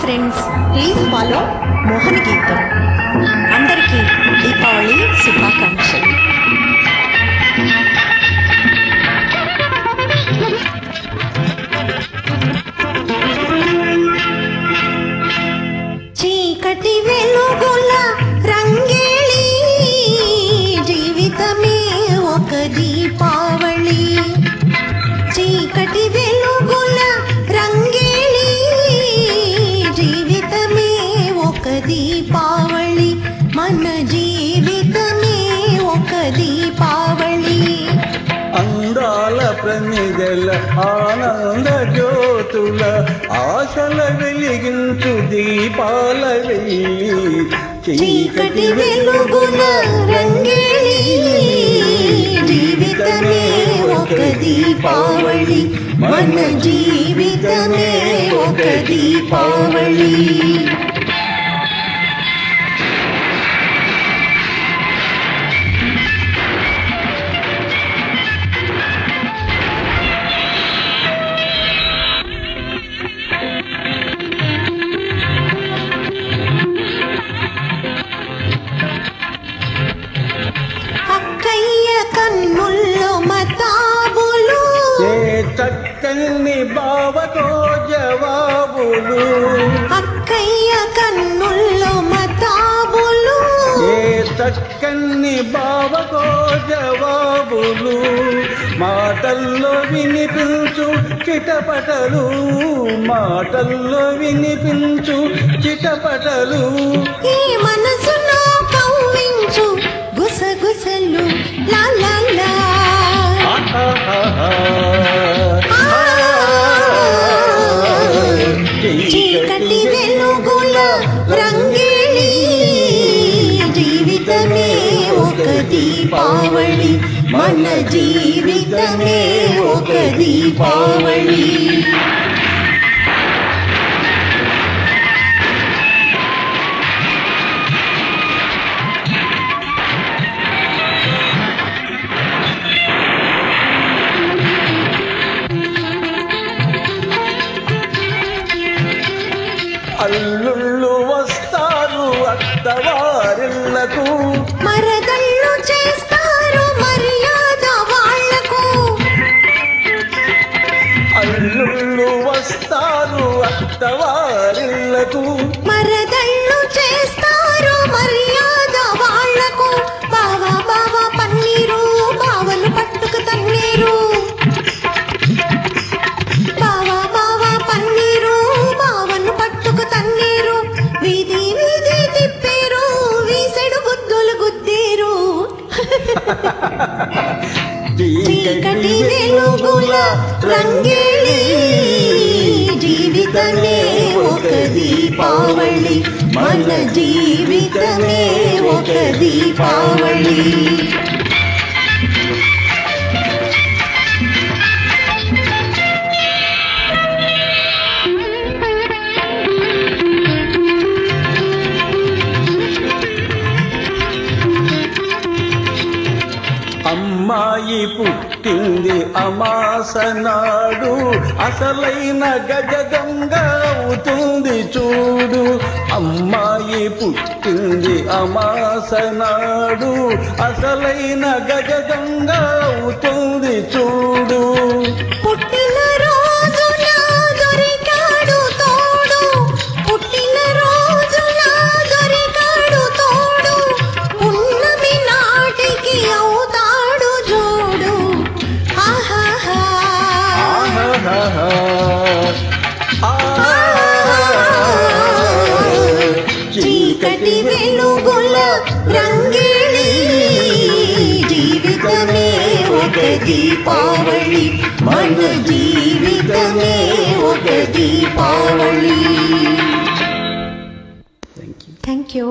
Friends, please follow Mohan గీతం. అందరికీ దీపావళి శుభాకాంక్షలు. చీకటి వెలుగుల రంగేళి, జీవితమే ఒక దీపావళి. చీకటి వెలుగుల రంగేళి, జీవితమే ఒక దీపావళి. మన జీవితమే ఒక దీపావళి. అందాల ప్రమిదల ఆనంద జ్యోతుల ఆశల వెలిగించు దీపాల వెల్లి. చీకటి వెలుగుల రంగేళి, జీవితమే ఒక దీపావళి. మన జీవితమే ఒక దీపావళి. అక్కయ్య కన్నుల్లో మతాబులు, ఏ చక్కని బావతో జవాబులు. అక్కయ్య కన్నుల్లో మతాబులు, ఏ చక్కని బావతో జవాబులు. మాటల్లో వినిపించు చిటపటలు, మాటల్లో వినిపించు చిటపటలు. ఈ మనసులో కవ్వించు గుసగుసలు లా లా లా. చీకటి వెలుగుల రంగేళి, జీవితమే ఒక దీపావళి. మన జీవితమే ఒక దీపావళి. అల్లుళ్ళు వస్తారు అత్తవారిళ్లకు, మరదళ్ళు చేస్తారు మర్యాద వాళ్లకు. అల్లుళ్ళు వస్తారు అత్తవారిళ్లకు, మరదళ్ళు చేస్తారు మర్యాద వాళ్లకు. బావా బావా పన్నీరు, బావను పట్టుకు తన్నీరు. బావా బావా పన్నీరు, బావను పట్టుకు తన్నీరు. వీధి వీధి తిప్పేరు, వీసెడు బుద్ధులు గుద్దీరు. చీకటి వెలుగుల రంగేళి, జీవితమే ఒక దీపావళి. మన జీవితమే ఒక దీపావళి. అమ్మాయి పుట్టింది అమాసనాడు, అసలైన గజ దొంగ అవుతుంది చూడు. అమ్మాయి పుట్టింది అమాసనాడు, అసలైన గజ దొంగ అవుతుంది చూడు. పుట్టిన రోజున దొరికాడు తోడు, పుట్టిన రోజున దొరికాడు తోడు. పున్నమి నాటికి అవుతాడు జోడు. ఆహాహా చీకటి వెలుగుల రంగేళి, జీవితమే ఒక దీపావళి. మన జీవితమే ఒక దీపావళి. Thank you.